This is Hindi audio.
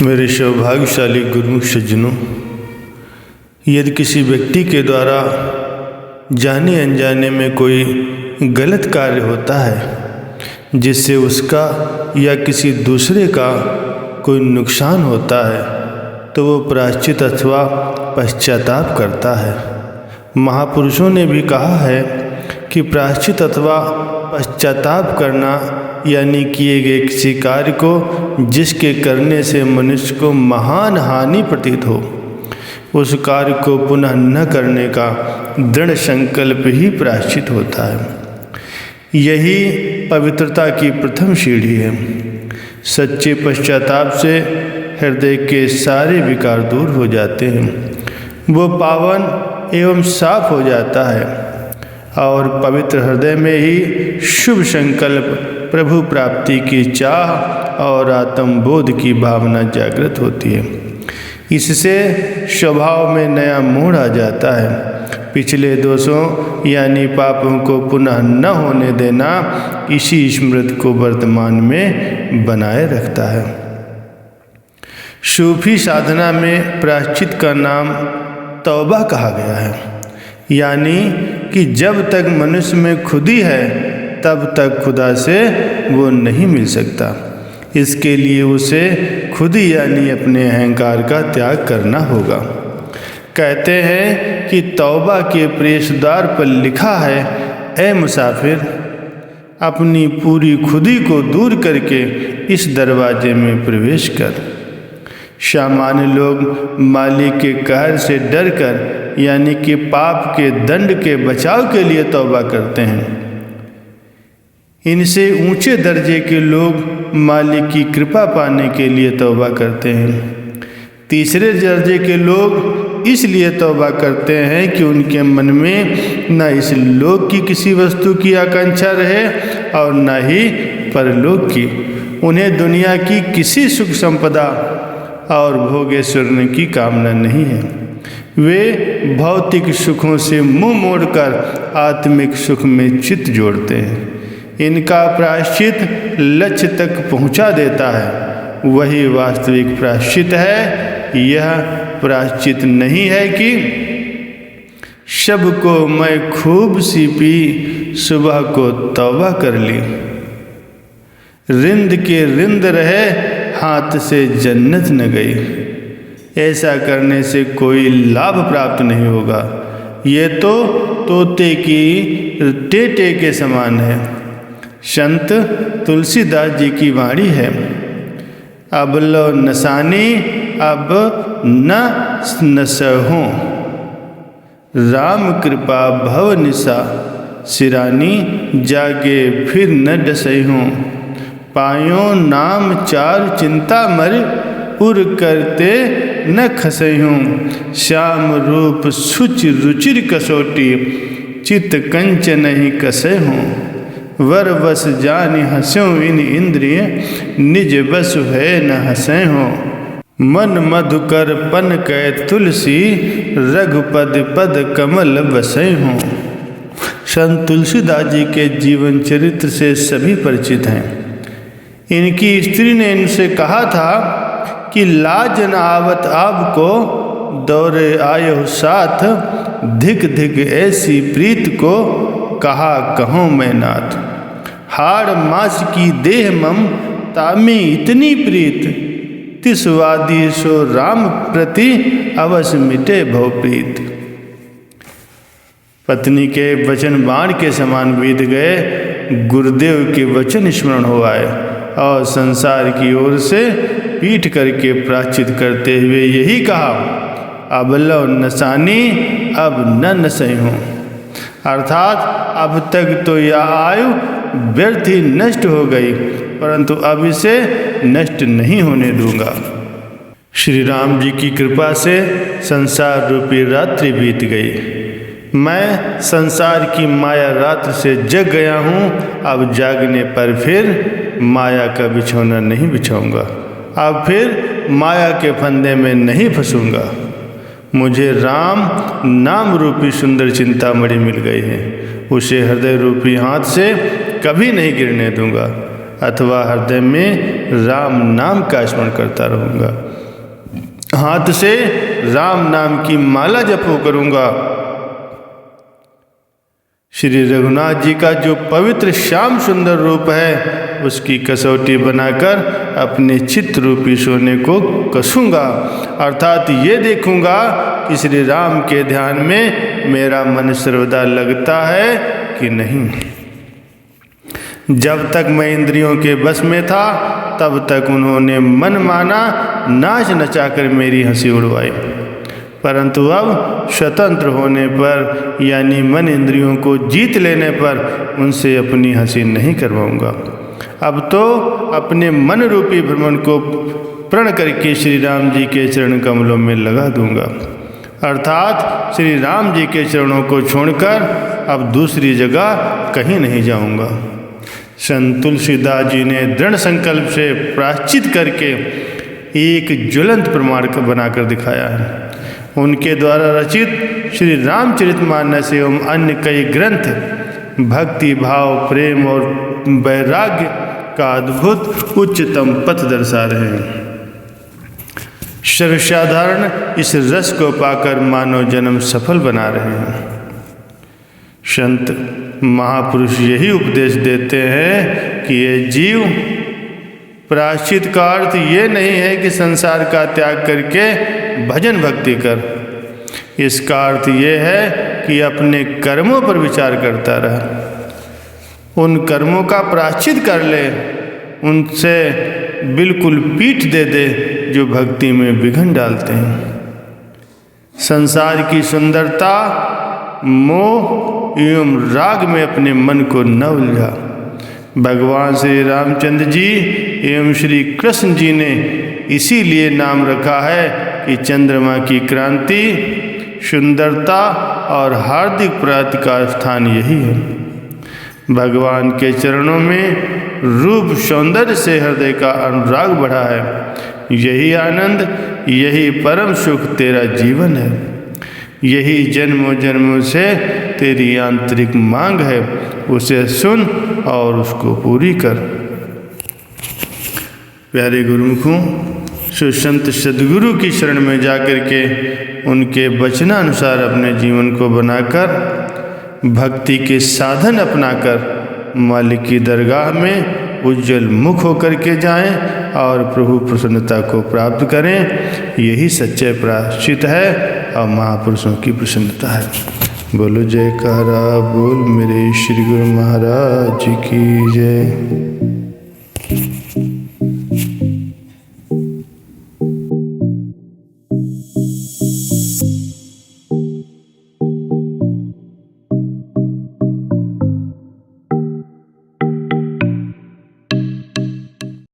मेरे सौभाग्यशाली गुरुमुख सज्जनों, यदि किसी व्यक्ति के द्वारा जाने अनजाने में कोई गलत कार्य होता है जिससे उसका या किसी दूसरे का कोई नुकसान होता है तो वो प्रायश्चित अथवा पश्चाताप करता है। महापुरुषों ने भी कहा है कि प्रायश्चित अथवा पश्चाताप करना यानी किए गए किसी कार्य को जिसके करने से मनुष्य को महान हानि प्रतीत हो, उस कार्य को पुनः न करने का दृढ़ संकल्प ही प्रायश्चित होता है। यही पवित्रता की प्रथम सीढ़ी है। सच्चे पश्चाताप से हृदय के सारे विकार दूर हो जाते हैं, वो पावन एवं साफ हो जाता है और पवित्र हृदय में ही शुभ संकल्प, प्रभु प्राप्ति की चाह और आत्मबोध की भावना जागृत होती है। इससे स्वभाव में नया मोड़ आ जाता है। पिछले दोषों यानी पापों को पुनः न होने देना इसी स्मृति को वर्तमान में बनाए रखता है। सूफी साधना में प्रायश्चित का नाम तौबा कहा गया है, यानी कि जब तक मनुष्य में खुदी है तब तक खुदा से वो नहीं मिल सकता। इसके लिए उसे खुदी यानी अपने अहंकार का त्याग करना होगा। कहते हैं कि तौबा के प्रवेशद्वार पर लिखा है, ऐ मुसाफिर, अपनी पूरी खुदी को दूर करके इस दरवाजे में प्रवेश कर। सामान्य लोग मालिक के कहर से डरकर यानी कि पाप के दंड के बचाव के लिए तौबा करते हैं। इनसे ऊंचे दर्जे के लोग मालिक की कृपा पाने के लिए तौबा करते हैं। तीसरे दर्जे के लोग इसलिए तौबा करते हैं कि उनके मन में न इस लोक की किसी वस्तु की आकांक्षा रहे और न ही परलोक की। उन्हें दुनिया की किसी सुख संपदा और भोगेश्वरने की कामना नहीं है। वे भौतिक सुखों से मुंह मोड़कर आत्मिक सुख में चित्त जोड़ते हैं। इनका प्रायश्चित लक्ष्य तक पहुंचा देता है, वही वास्तविक प्रायश्चित है। यह प्रायश्चित नहीं है कि शब को मैं खूब सी पी, सुबह को तौबा कर ली। रिंद के रिंद रहे, हाथ से जन्नत न गई। ऐसा करने से कोई लाभ प्राप्त नहीं होगा। ये तो तोते की टेटे के समान है। संत तुलसीदास जी की वाणी है, अब लो नसानी अब न नसहूँ, राम कृपा भव निशा, सिरानी जागे फिर न डसहूँ। पायो नाम चार चिंता मर, उर करते न खसहूँ। श्याम रूप सुच रुचिर कसोटी, चित कंच नहीं कसे हूँ। वर बस जानि हंस्यों इन इंद्रिय, निज बस है न हंसे हो। मन मधुकर पन कै तुलसी, रघुपद पद कमल बसे हो। संत तुलसीदास जी के जीवन चरित्र से सभी परिचित हैं। इनकी स्त्री ने इनसे कहा था कि लाज न आवत आपको, दौरे आयो साथ, धिक धिक ऐसी प्रीत को, कहा कहूँ मैं नाथ। हाड़ मास की देह मम, तामी इतनी प्रीत, तिसवादी सो राम प्रति, अवश्य मिटे भव प्रीत। पत्नी के वचन बाण के समान बीत गए। गुरुदेव के वचन स्मरण हो आए और संसार की ओर से पीठ करके प्रायश्चित करते हुए यही कहा, अब लो नसानी अब न नसहूँ। अर्थात अब तक तो यह आयु व्यर्थ ही नष्ट हो गई, परंतु अब इसे नष्ट नहीं होने दूंगा। श्री राम जी की कृपा से संसार रूपी रात्रि बीत गई। मैं संसार की माया रात्र से जग गया हूँ। अब जागने पर फिर माया का बिछौना नहीं बिछाऊंगा। अब फिर माया के फंदे में नहीं फंसूंगा। मुझे राम नाम रूपी सुंदर चिंतामणि मिल गई है। उसे हृदय रूपी हाथ से कभी नहीं गिरने दूंगा, अथवा हृदय में राम नाम का स्मरण करता रहूँगा, हाथ से राम नाम की माला जपो करूँगा। श्री रघुनाथ जी का जो पवित्र श्याम सुंदर रूप है उसकी कसौटी बनाकर अपने चित्त रूपी सोने को कसूँगा, अर्थात ये देखूँगा कि श्री राम के ध्यान में मेरा मन सर्वदा लगता है कि नहीं। जब तक मैं इंद्रियों के बस में था तब तक उन्होंने मन माना नाच नचाकर मेरी हंसी उड़वाई, परंतु अब स्वतंत्र होने पर यानी मन इंद्रियों को जीत लेने पर उनसे अपनी हंसी नहीं करवाऊंगा। अब तो अपने मन रूपी भ्रमण को प्रण करके श्री राम जी के चरण कमलों में लगा दूंगा, अर्थात श्री राम जी के चरणों को छोड़कर अब दूसरी जगह कहीं नहीं जाऊंगा। संत तुलसीदास जी ने दृढ़ संकल्प से प्रायश्चित करके एक ज्वलंत प्रमाण बनाकर दिखाया है। उनके द्वारा रचित श्री रामचरितमानस एवं अन्य कई ग्रंथ भक्ति भाव प्रेम और वैराग्य का अद्भुत उच्चतम पथ दर्शा रहे हैं। सर्वसाधारण इस रस को पाकर मानव जन्म सफल बना रहे हैं। संत महापुरुष यही उपदेश देते हैं कि ये जीव, प्रायश्चित का अर्थ ये नहीं है कि संसार का त्याग करके भजन भक्ति कर, इसका अर्थ ये है कि अपने कर्मों पर विचार करता रह, उन कर्मों का प्रायश्चित कर ले, उनसे बिल्कुल पीठ दे दे जो भक्ति में विघ्न डालते हैं। संसार की सुंदरता, मोह एवं राग में अपने मन को न उलझा। भगवान श्री रामचंद्र जी एवं श्री कृष्ण जी ने इसीलिए नाम रखा है कि चंद्रमा की क्रांति, सुंदरता और हार्दिक प्राप्ति का स्थान यही है। भगवान के चरणों में रूप सौंदर्य से हृदय का अनुराग बढ़ा है। यही आनंद, यही परम सुख तेरा जीवन है। यही जन्मों जन्मों से तेरी आंतरिक मांग है, उसे सुन और उसको पूरी कर। प्यारे गुरुमुखों, सुसंत सद्गुरु की शरण में जाकर के उनके वचनानुसार अपने जीवन को बनाकर भक्ति के साधन अपनाकर मालिक की दरगाह में उज्जवल मुख होकर के जाएं और प्रभु प्रसन्नता को प्राप्त करें। यही सच्चे प्रायश्चित है और महापुरुषों की प्रसन्नता है। बोलो जयकारा बोल मेरे श्री गुरु महाराज की जय।